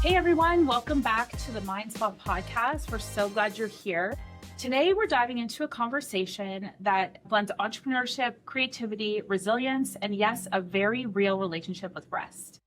Hey everyone, welcome back to the MindSpa Podcast. We're so glad you're here. Today we're diving into a conversation that blends entrepreneurship, creativity, resilience, and yes, a very real relationship with rest.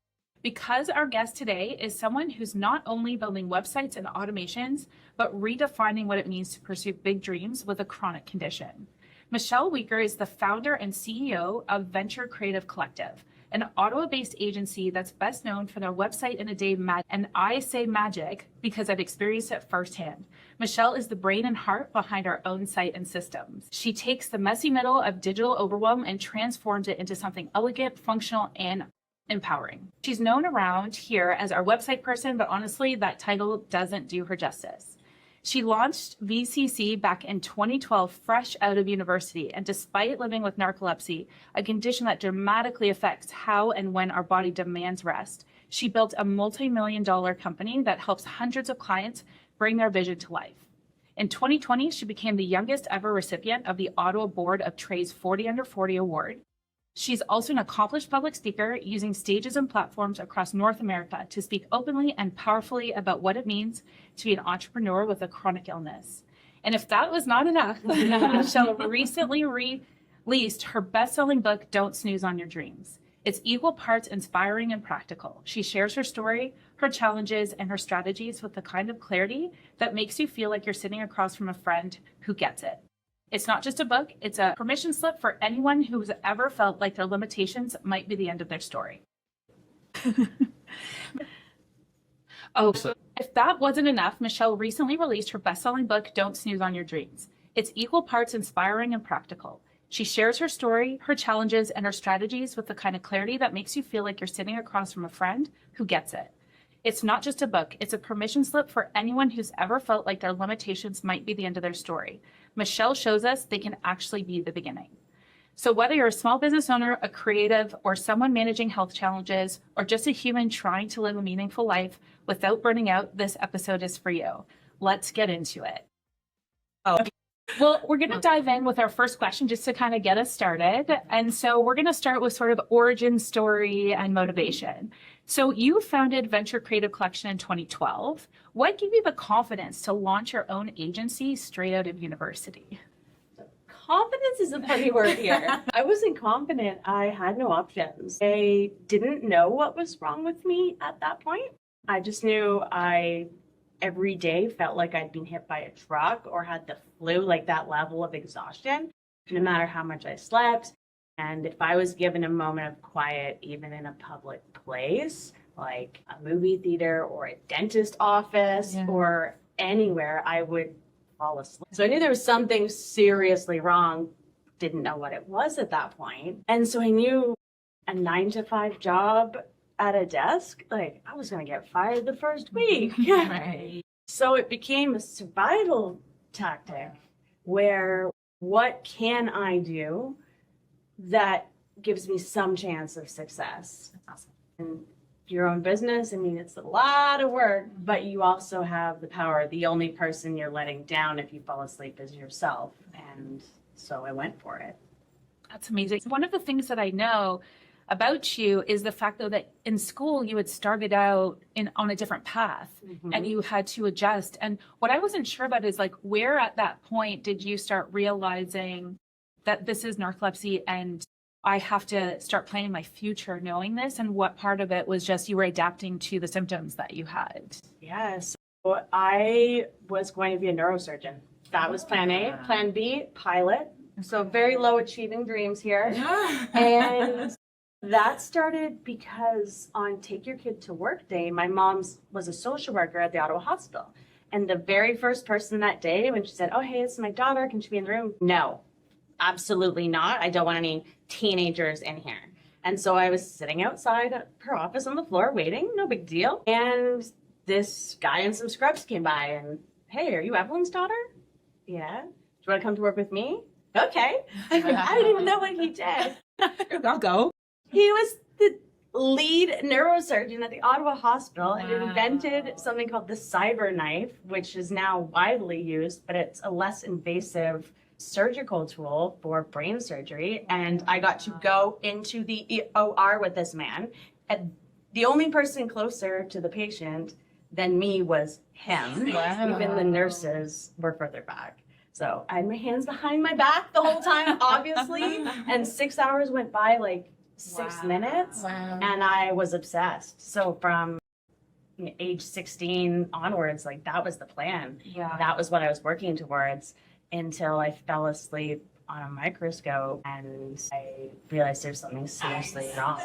Because our guest today is someone who's not only building websites and automations, but redefining what it means to pursue big dreams with a chronic condition. Michelle Weger is the founder and CEO of Venture Creative Collective, an Ottawa-based agency that's best known for their website in a day and I say magic because I've experienced it firsthand. Michelle is the brain and heart behind our own site and systems. She takes the messy middle of digital overwhelm and transforms it into something elegant, functional, and empowering. She's known around here as our website person, but honestly, that title doesn't do her justice. She launched VCC back in 2012, fresh out of university, and despite living with narcolepsy, a condition that dramatically affects how and when our body demands rest, she built a multi-million-dollar company that helps hundreds of clients bring their vision to life. In 2020, she became the youngest ever recipient of the Ottawa Board of Trade's 40 Under 40 Award. She's also an accomplished public speaker using stages and platforms across North America to speak openly and powerfully about what it means to be an entrepreneur with a chronic illness. And if that was not enough, Michelle recently released her best-selling book, Don't Snooze on Your Dreams. It's equal parts inspiring and practical. She shares her story, her challenges, and her strategies with the kind of clarity that makes you feel like you're sitting across from a friend who gets it. It's not just a book, it's a permission slip for anyone who's ever felt like their limitations might be the end of their story. If that wasn't enough, Michelle recently released her best-selling book, Don't Snooze on Your Dreams. It's equal parts inspiring and practical. She shares her story, her challenges, and her strategies with the kind of clarity that makes you feel like you're sitting across from a friend who gets it. It's not just a book, it's a permission slip for anyone who's ever felt like their limitations might be the end of their story. Michelle shows us they can actually be the beginning. So whether you're a small business owner, a creative, or someone managing health challenges, or just a human trying to live a meaningful life without burning out, this episode is for you. Let's get into it. Well, we're going to dive in with our first question just to kind of get us started. And so we're going to start with sort of origin story and motivation. So you founded Venture Creative Collection in 2012. What gave you the confidence to launch your own agency straight out of university? Confidence is a funny word here. I wasn't confident. I had no options. I didn't know what was wrong with me at that point. I just knew I every day felt like I'd been hit by a truck or had the flu, like that level of exhaustion, no matter how much I slept. And if I was given a moment of quiet, even in a public place, like a movie theater or a dentist office or anywhere, I would fall asleep. So I knew there was something seriously wrong. Didn't know what it was at that point. And so I knew a 9-to-5 job at a desk, like I was going to get fired the first week. Right. So it became a survival tactic where what can I do that gives me some chance of success? Awesome. And your own business, I mean, it's a lot of work, but you also have the power. The only person you're letting down if you fall asleep is yourself. And so I went for it. That's amazing. One of the things that I know about you is the fact, though, that in school you had started out on a different path and you had to adjust. And what I wasn't sure about is like, where at that point did you start realizing that this is narcolepsy and I have to start planning my future knowing this? And what part of it was just you were adapting to the symptoms that you had? Yes. So I was going to be a neurosurgeon. That was plan A. Plan B, pilot. So very low achieving dreams here. And that started because on Take Your Kid to Work Day, my mom was a social worker at the Ottawa Hospital. And the very first person that day, when she said, oh, hey, it's my daughter, can she be in the room? No, absolutely not. I don't want any teenagers in here. And so I was sitting outside her office on the floor waiting, no big deal. And this guy in some scrubs came by and, hey, are you Evelyn's daughter? Yeah. Do you want to come to work with me? Okay. I didn't even know what he did. I'll go. He was the lead neurosurgeon at the Ottawa Hospital and invented something called the cyber knife, which is now widely used, but it's a less invasive surgical tool for brain surgery. And I got to go into the OR with this man. And the only person closer to the patient than me was him. Wow. Even the nurses were further back. So I had my hands behind my back the whole time, obviously. And 6 hours went by like 6 minutes. Wow. And I was obsessed. So from age 16 onwards, like that was the plan. Yeah. That was what I was working towards until I fell asleep on a microscope and I realized there's something seriously wrong.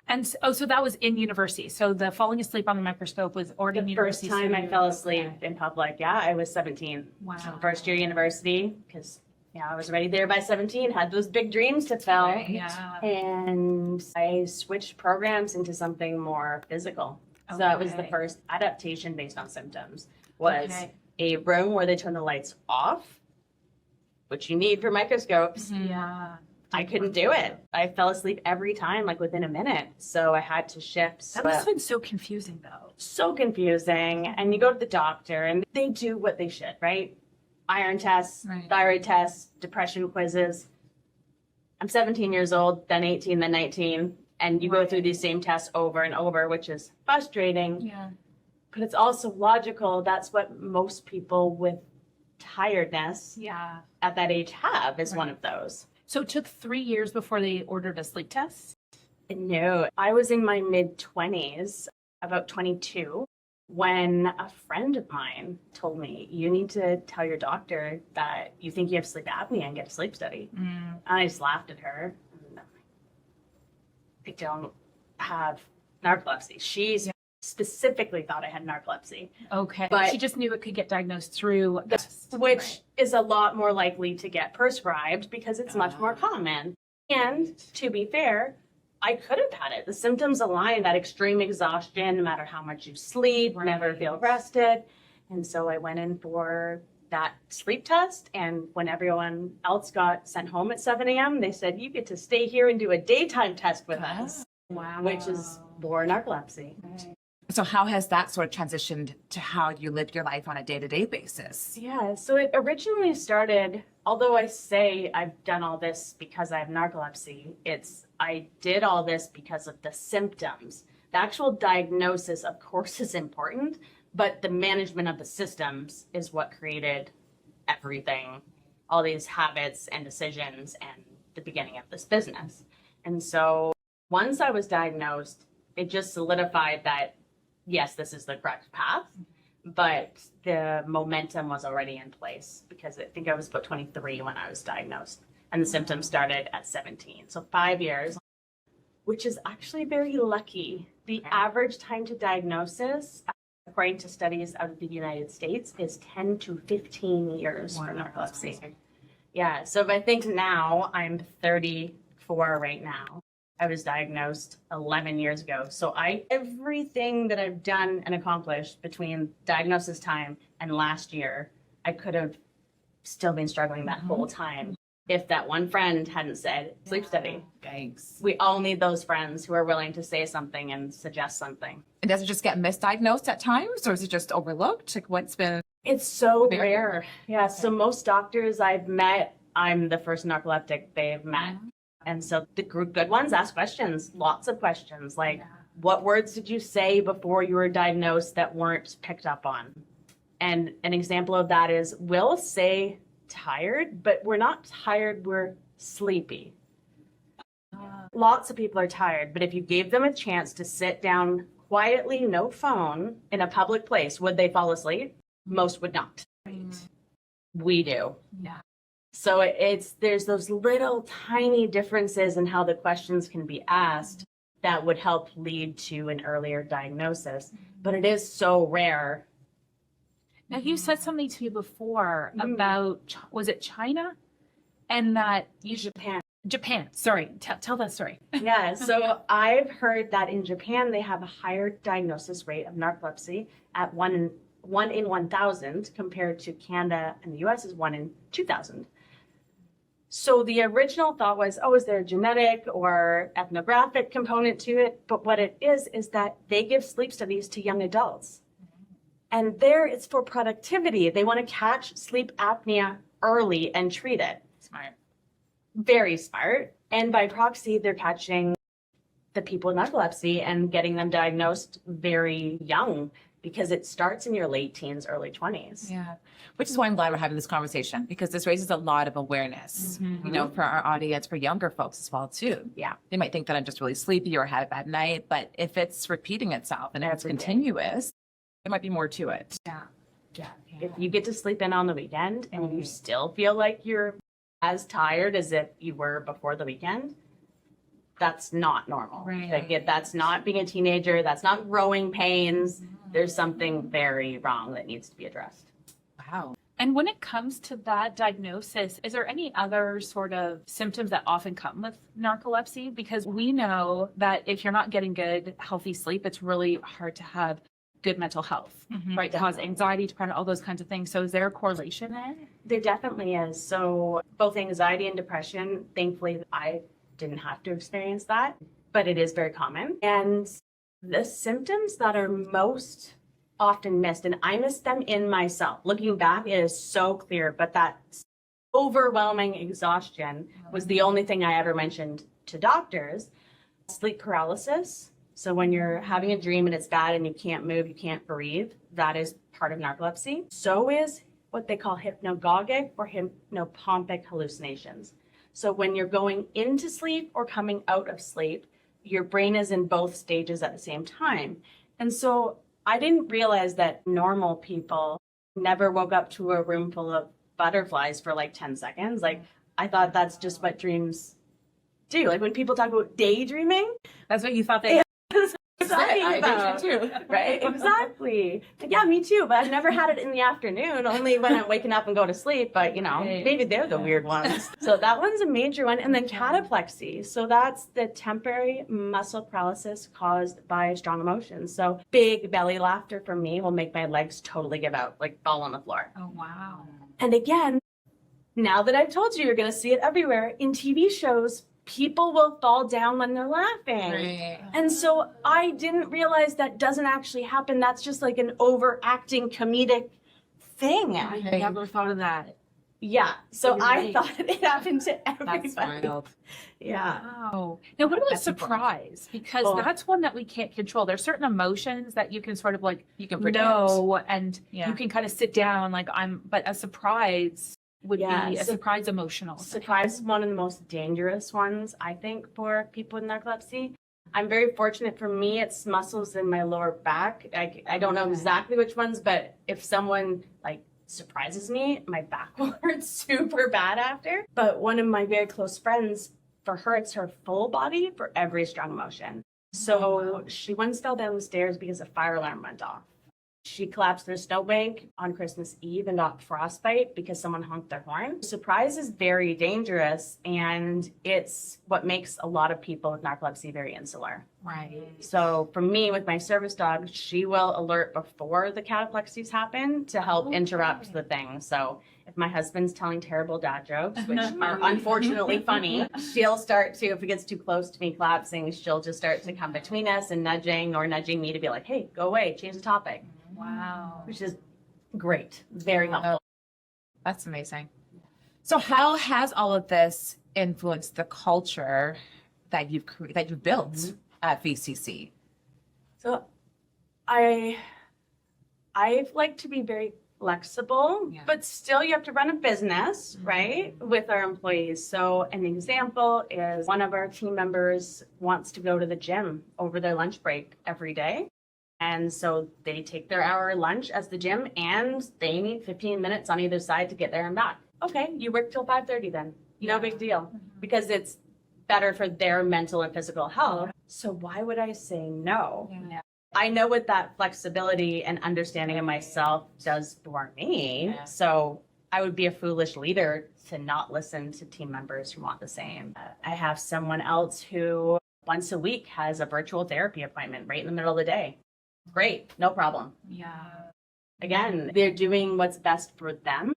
And so that was in university. So the falling asleep on the microscope was already in The first university. time I fell asleep in public, I was 17. Wow. First year university, because I was already there by 17, had those big dreams to fill. Right, yeah. And I switched programs into something more physical. So that was the Okay. first adaptation based on symptoms, was Okay. a room where they turn the lights off, which you need for microscopes. Yeah. I couldn't do it. I fell asleep every time, like within a minute. So I had to shift. That must have been so confusing though. So confusing. And you go to the doctor and they do what they should, right? Iron tests, Right. thyroid tests, depression quizzes. I'm 17 years old, then 18, then 19. And you go through these same tests over and over, which is frustrating. Yeah. But it's also logical. That's what most people with tiredness Yeah. at that age have, is one of those. So it took 3 years before they ordered a sleep test? No, I was in my mid-20s, about 22, when a friend of mine told me, you need to tell your doctor that you think you have sleep apnea and get a sleep study. And I just laughed at her. I don't have narcolepsy. She specifically thought I had narcolepsy, Okay. But- she just knew it could get diagnosed through a test. which is a lot more likely to get prescribed because it's much more common. And to be fair, I could have had it. The symptoms align, that extreme exhaustion, no matter how much you sleep, never feel rested. And so I went in for that sleep test. And when everyone else got sent home at 7 a.m., they said, you get to stay here and do a daytime test with us, Wow. which is for narcolepsy. So how has that sort of transitioned to how you live your life on a day-to-day basis? Yeah, so it originally started, although I say I've done all this because I have narcolepsy, I did all this because of the symptoms. The actual diagnosis, of course, is important, but the management of the systems is what created everything, all these habits and decisions and the beginning of this business. And so once I was diagnosed, it just solidified that yes, this is the correct path, but the momentum was already in place because I think I was about 23 when I was diagnosed and the symptoms started at 17. So 5 years, which is actually very lucky. The average time to diagnosis, according to studies out of the United States, is 10 to 15 years for narcolepsy. Yeah, so if I think now, I'm 34 right now. I was diagnosed 11 years ago. So everything that I've done and accomplished between diagnosis time and last year, I could have still been struggling that whole time if that one friend hadn't said, sleep study. Thanks. We all need those friends who are willing to say something and suggest something. And does it just get misdiagnosed at times, or is it just overlooked? Like what's been? It's so Very rare. Yeah, so most doctors I've met, I'm the first narcoleptic they've met. And so the good ones ask questions, lots of questions, like what words did you say before you were diagnosed that weren't picked up on? And an example of that is we'll say tired, but we're not tired, we're sleepy. Lots of people are tired, but if you gave them a chance to sit down quietly, no phone, in a public place, would they fall asleep? Most would not. We do. Yeah. So there's those little tiny differences in how the questions can be asked that would help lead to an earlier diagnosis. But it is so rare. Now, you said something to me before about, was it China? And that Japan. Sorry. Tell that story. Yeah, so I've heard that in Japan, they have a higher diagnosis rate of narcolepsy at 1 in 1,000 compared to Canada and the US is 1 in 2,000. So the original thought was, is there a genetic or ethnographic component to it? But what it is that they give sleep studies to young adults. And there it's for productivity. They want to catch sleep apnea early and treat it. Smart. Very smart. And by proxy, they're catching the people with narcolepsy and getting them diagnosed very young. because it starts in your late teens, early 20s. Yeah. Which is why I'm glad we're having this conversation, because this raises a lot of awareness, for our audience, for younger folks as well, too. Yeah. They might think that I'm just really sleepy or had a bad night, but if it's repeating itself and if it's continuous, there might be more to it. Yeah. If you get to sleep in on the weekend and you still feel like you're as tired as if you were before the weekend, that's not normal. Right. Like, that's not being a teenager. That's not growing pains. There's something very wrong that needs to be addressed. Wow. And when it comes to that diagnosis, is there any other sort of symptoms that often come with narcolepsy? Because we know that if you're not getting good, healthy sleep, it's really hard to have good mental health, right? To cause anxiety, depression, all those kinds of things. So is there a correlation there? There definitely is. So both anxiety and depression, thankfully, I didn't have to experience that, but it is very common. And the symptoms that are most often missed, and I missed them in myself. Looking back, it is so clear, but that overwhelming exhaustion was the only thing I ever mentioned to doctors. Sleep paralysis. So when you're having a dream and it's bad and you can't move, you can't breathe, that is part of narcolepsy. So is what they call hypnagogic or hypnopompic hallucinations. So when you're going into sleep or coming out of sleep, your brain is in both stages at the same time. And so I didn't realize that normal people never woke up to a room full of butterflies for like 10 seconds. Like, I thought that's just what dreams do. Like, when people talk about daydreaming, That's what you thought they too, right? Exactly. Yeah, me too. But I've never had it in the afternoon, only when I'm waking up and go to sleep. But, maybe they're the weird ones. So that one's a major one. And then cataplexy. So that's the temporary muscle paralysis caused by strong emotions. So big belly laughter for me will make my legs totally give out, like fall on the floor. Oh, wow. And again, now that I've told you, you're going to see it everywhere in TV shows. People will fall down when they're laughing. Right. And so I didn't realize that doesn't actually happen. That's just like an overacting comedic thing. I never thought of that. Yeah. So You're I right. thought it happened to everybody. That's wild. Yeah. Wow. Now, what about That's important. surprise? Because Oh. that's one that we can't control. There's certain emotions that you can sort of like, You can predict. know, and Yeah. you can kind of sit down but a surprise would Yeah, be a so- surprise emotional. Surprise is one of the most dangerous ones, I think, for people with narcolepsy. I'm very fortunate. For me, it's muscles in my lower back. I don't know exactly which ones, but if someone like surprises me, my back will hurt super bad after. But one of my very close friends, for her, it's her full body for every strong emotion. So she once fell down the stairs because a fire alarm went off. She collapsed in a snowbank on Christmas Eve and got frostbite because someone honked their horn. Surprise is very dangerous, and it's what makes a lot of people with narcolepsy very insular. Right. So for me, with my service dog, she will alert before the cataplexies happen to help interrupt the thing. So if my husband's telling terrible dad jokes, which are unfortunately funny, she'll start to, if it gets too close to me collapsing, she'll just start to come between us and nudging me to be like, hey, go away, change the topic. Wow. Which is great. Very helpful. That's amazing. So how has all of this influenced the culture that you've built at VCC? So I like to be very flexible, but still you have to run a business, right, with our employees. So an example is one of our team members wants to go to the gym over their lunch break every day. And so they take their hour lunch as the gym, and they need 15 minutes on either side to get there and back. Okay, you work till 5:30 then. No big deal, because it's better for their mental and physical health. So why would I say no? Yeah. I know what that flexibility and understanding of myself does for me. Yeah. So I would be a foolish leader to not listen to team members who want the same. I have someone else who once a week has a virtual therapy appointment right in the middle of the day. Great, no problem. Yeah. Again, they're doing what's best for them,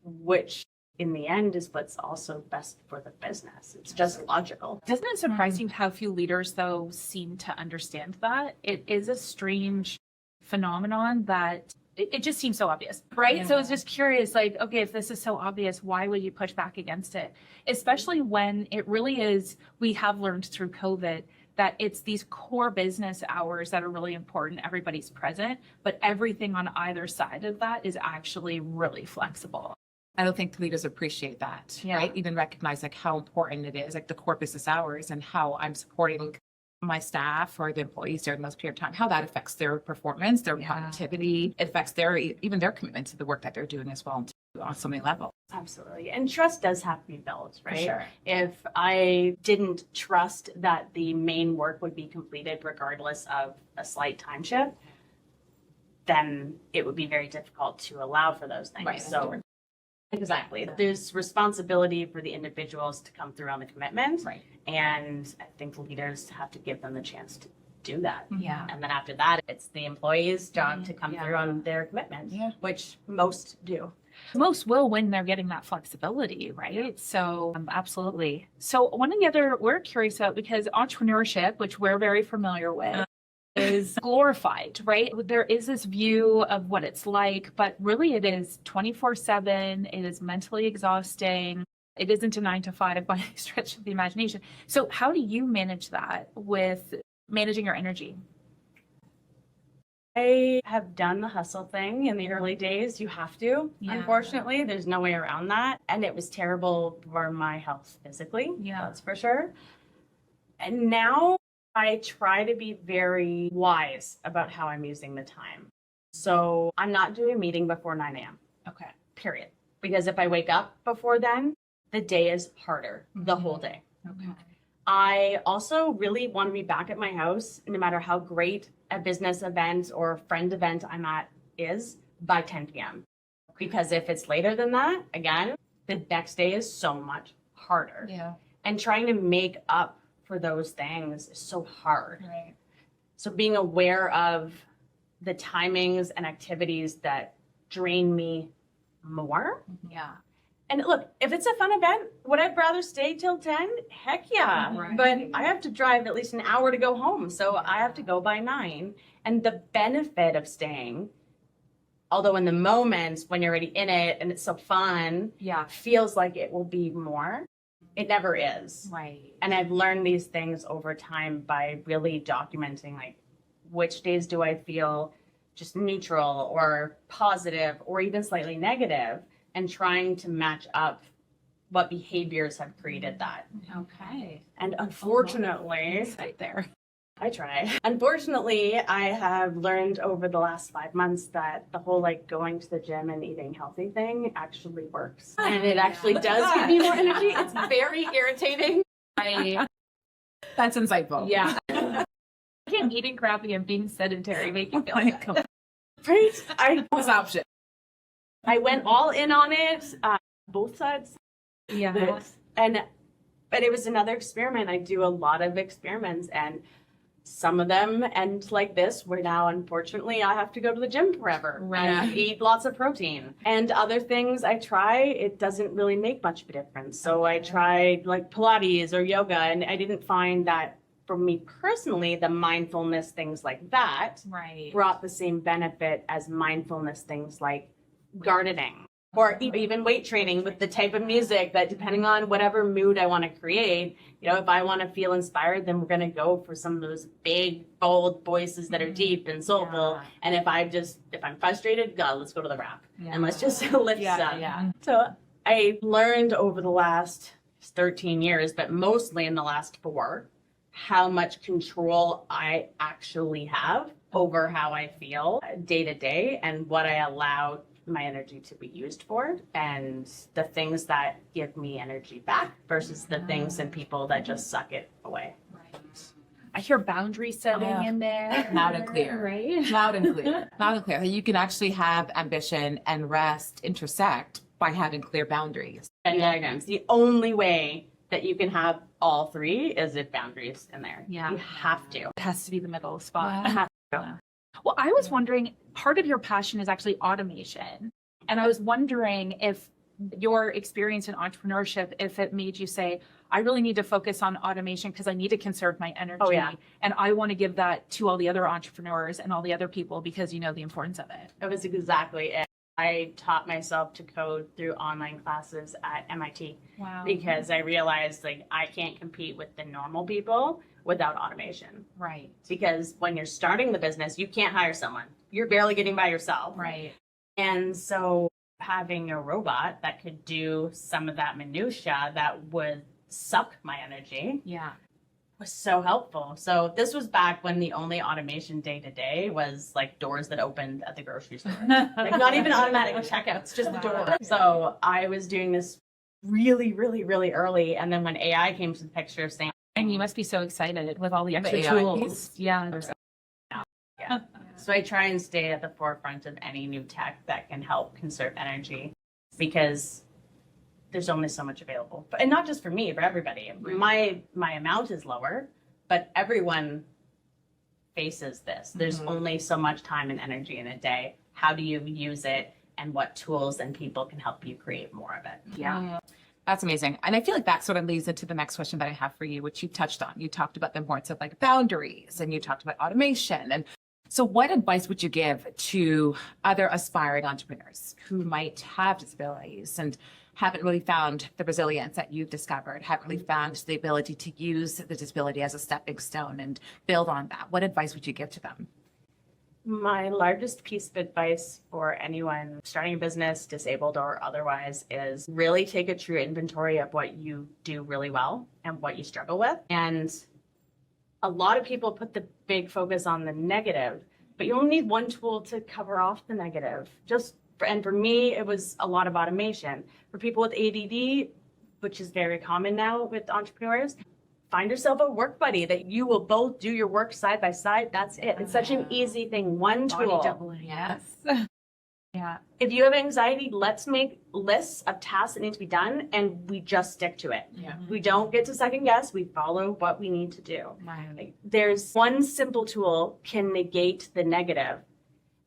which in the end is what's also best for the business. It's just logical. Doesn't it surprise you how few leaders, though, seem to understand that? It is a strange phenomenon that it just seems so obvious, right? Yeah. So I was just curious, like, okay, if this is so obvious, why would you push back against it? Especially when it really is, we have learned through COVID that it's these core business hours that are really important. Everybody's present, but everything on either side of that is actually really flexible. I don't think leaders appreciate that, right? Even recognize like how important it is, like the core business hours and how I'm supporting my staff or the employees during those period of time, how that affects their performance, their productivity, it affects even their commitment to the work that they're doing as well on so many levels. Absolutely. And trust does have to be built, right? For sure. If I didn't trust that the main work would be completed regardless of a slight time shift, then it would be very difficult to allow for those things. Right. So exactly. There's responsibility for the individuals to come through on the commitment. Right. And I think leaders have to give them the chance to do that. Yeah. And then after that, it's the employee's job to come through on their commitment, which most do. Most will when they're getting that flexibility, right? So absolutely. So one of the other we're curious about, because entrepreneurship, which we're very familiar with, is glorified, right? There is this view of what it's like, but really it is 24/7. It is mentally exhausting. It isn't a 9 to 5 by any stretch of the imagination. So how do you manage that with managing your energy? I have done the hustle thing in the early days. You have to, unfortunately. There's no way around that. And it was terrible for my health physically, that's for sure. And now I try to be very wise about how I'm using the time. So I'm not doing a meeting before 9 a.m. Okay. Period. Because if I wake up before then, the day is harder the whole day. Okay. I also really want to be back at my house, no matter how great a business event or friend event I'm at is, by 10 p.m. Because if it's later than that, again, the next day is so much harder. Yeah. And trying to make up for those things is so hard. Right. So being aware of the timings and activities that drain me more. Yeah. And look, if it's a fun event, would I rather stay till 10? Heck yeah. Right. But I have to drive at least an hour to go home. So I have to go by 9. And the benefit of staying, although in the moments when you're already in it and it's so fun, feels like it will be more, it never is. Right. And I've learned these things over time by really documenting, like, which days do I feel just neutral or positive or even slightly negative, and trying to match up what behaviors have created that. Okay. And unfortunately, Right there. I try. Unfortunately, I have learned over the last 5 months that the whole like going to the gym and eating healthy thing actually works. And it actually does give me more energy. It's very irritating. That's insightful. Yeah. Can eating crappy and being sedentary make you feel good? Right? What's the option? I went all in on it, both sides. Yeah. But it was another experiment. I do a lot of experiments, and some of them end like this, where now, unfortunately, I have to go to the gym forever and eat lots of protein. And other things I try, it doesn't really make much of a difference. So I tried like Pilates or yoga, and I didn't find that for me personally, the mindfulness things like that brought the same benefit as mindfulness things like gardening or even weight training with the type of music that, depending on whatever mood I want to create, if I want to feel inspired, then we're going to go for some of those big, bold voices that are deep and soulful. And if I'm frustrated, let's go to the rap and let's just lift some. So I learned over the last 13 years, but mostly in the last 4, how much control I actually have over how I feel day to day and what I allow my energy to be used for, and the things that give me energy back versus the things and people that just suck it away. I hear boundary setting in there. Loud and clear. Right? Loud and clear. Loud and clear. You can actually have ambition and rest intersect by having clear boundaries. And diagrams. The only way that you can have all 3 is if boundaries in there. Yeah. You have to. It has to be the middle spot. It has to. Well, I was wondering, part of your passion is actually automation. And I was wondering if your experience in entrepreneurship, if it made you say, I really need to focus on automation because I need to conserve my energy. Oh, yeah. And I want to give that to all the other entrepreneurs and all the other people because you know the importance of it. That was exactly it. I taught myself to code through online classes at MIT Wow. because I realized like I can't compete with the normal people without automation. Right. Because when you're starting the business, you can't hire someone. You're barely getting by yourself. Right. And so having a robot that could do some of that minutia that would suck my energy Yeah. was so helpful. So this was back when the only automation day to day was like doors that opened at the grocery store. Like not even automatic checkouts, just the door. So I was doing this really, really, really early. And then when AI came to the picture saying, And you must be so excited with all the extra AI tools. Yeah. yeah. So I try and stay at the forefront of any new tech that can help conserve energy because there's only so much available. And not just for me, for everybody. My amount is lower, but everyone faces this. There's only so much time and energy in a day. How do you use it and what tools and people can help you create more of it? Yeah. That's amazing. And I feel like that sort of leads into the next question that I have for you, which you touched on. You talked about the importance of like boundaries and you talked about automation. And so what advice would you give to other aspiring entrepreneurs who might have disabilities and haven't really found the resilience that you've discovered, haven't really found the ability to use the disability as a stepping stone and build on that? What advice would you give to them? My largest piece of advice for anyone starting a business, disabled or otherwise, is really take a true inventory of what you do really well and what you struggle with. And a lot of people put the big focus on the negative, but you only need one tool to cover off the negative. And for me, it was a lot of automation. For people with ADD, which is very common now with entrepreneurs, find yourself a work buddy that you will both do your work side by side. That's it. It's such an easy thing. One tool. Yes. Yeah. If you have anxiety, let's make lists of tasks that need to be done and we just stick to it. Yeah. We don't get to second guess. We follow what we need to do. Like, there's one simple tool can negate the negative.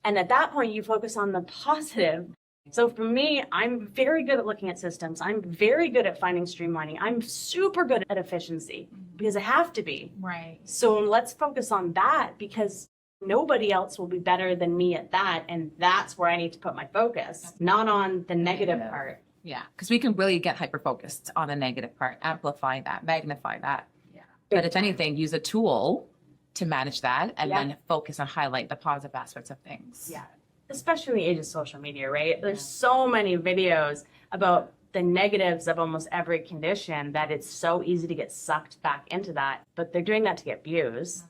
And at that point, you focus on the positive. So for me, I'm very good at looking at systems. I'm very good at finding streamlining. I'm super good at efficiency because I have to be. Right. So let's focus on that because nobody else will be better than me at that. And that's where I need to put my focus, not on the negative part. Yeah, because we can really get hyper-focused on the negative part, amplify that, magnify that. Yeah. But if anything, use a tool to manage that and Yeah. then focus on highlight the positive aspects of things. Yeah. Especially in the age of social media, right? There's so many videos about the negatives of almost every condition that it's so easy to get sucked back into that. But they're doing that to get views.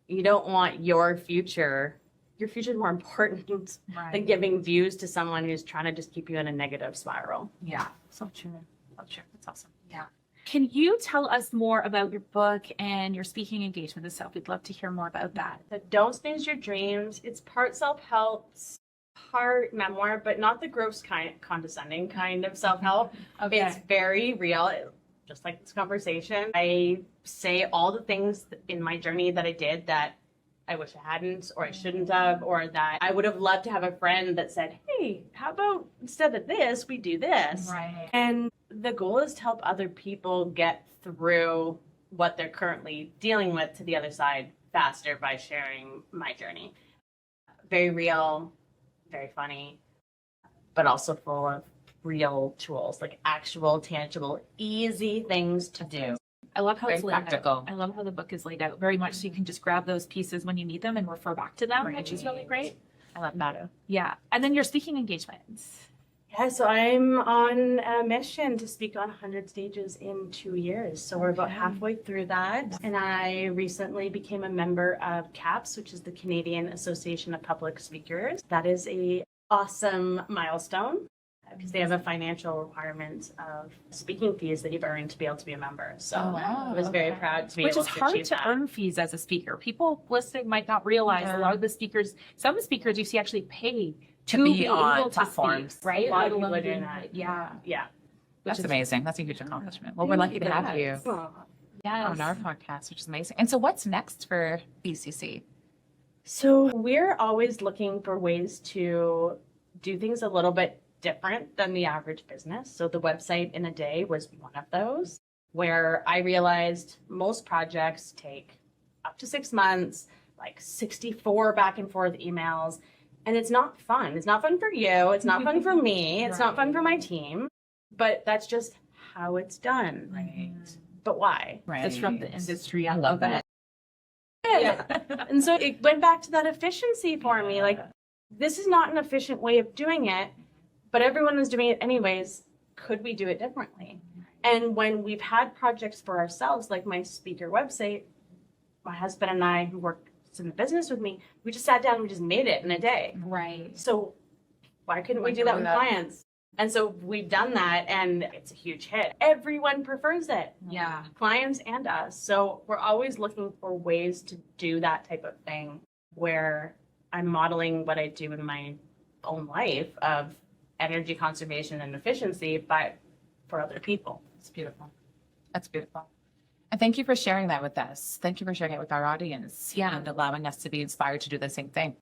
You don't want your future. Your future is more important than giving views to someone who's trying to just keep you in a negative spiral. Yeah. So true. Oh, sure. That's awesome. Yeah. Can you tell us more about your book and your speaking engagement itself? We'd love to hear more about that. So don't snooze your dreams. It's part self-help, part memoir, but not the gross kind, condescending kind of self-help. Okay. It's very real, just like this conversation. I say all the things in my journey that I did that I wish I hadn't, or I shouldn't have, or that I would have loved to have a friend that said, hey, how about instead of this, we do this? Right. And the goal is to help other people get through what they're currently dealing with to the other side faster by sharing my journey. Very real, very funny, but also full of real tools, like actual, tangible, easy things to do. I love how Very it's laid practical. out. I love how the book is laid out very much so you can just grab those pieces when you need them and refer back to them, which is really great. I love that. Yeah. And then your speaking engagements. Yeah, so I'm on a mission to speak on 100 stages in 2 years. So we're about halfway through that. And I recently became a member of CAPS, which is the Canadian Association of Public Speakers. That is a awesome milestone because they have a financial requirement of speaking fees that you've earned to be able to be a member. So I was very proud to be Which able is to hard achieve to that. earn fees as a speaker. People listening might not realize a lot of the speakers, some speakers you see actually pay to be on able to platforms. speak, right? A lot of Let people alone are doing being that. paid. Yeah. Yeah. That's amazing. That's a huge accomplishment. Well, we're lucky to have you Yes. on our podcast, which is amazing. And so what's next for BCC? So we're always looking for ways to do things a little bit different than the average business. So the website in a day was one of those where I realized most projects take up to 6 months, like 64 back and forth emails. And it's not fun. It's not fun for you. It's not fun for me. It's not fun for my team. But that's just how it's done. Right. But why? Right. Disrupt the industry. I love that. Yeah. And so it went back to that efficiency for me. Like, this is not an efficient way of doing it, but everyone is doing it anyways. Could we do it differently? And when we've had projects for ourselves, like my speaker website, my husband and I, who work in the business with me, we just sat down and we just made it in a day. Right. So why couldn't we do that with clients? And so we've done that, and it's a huge hit. Everyone prefers it. Yeah. Clients and us. So we're always looking for ways to do that type of thing where I'm modeling what I do in my own life of energy conservation and efficiency, but for other people. It's beautiful. That's beautiful. And thank you for sharing that with us. Thank you for sharing it with our audience. Yeah. And allowing us to be inspired to do the same thing,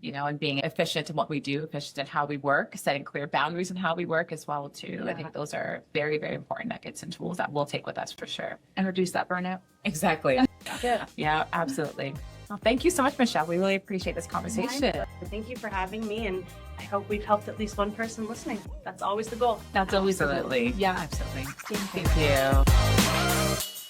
and being efficient in what we do, efficient in how we work, setting clear boundaries in how we work as well, too. Yeah. I think those are very, very important nuggets and tools that we'll take with us for sure. And reduce that burnout. Exactly. Yeah. Yeah, absolutely. Well, thank you so much, Michelle. We really appreciate this conversation. Thank you for having me, and I hope we've helped at least one person listening. That's always the goal. That's always the goal. Absolutely. Yeah. Absolutely. Thank you. Thank you.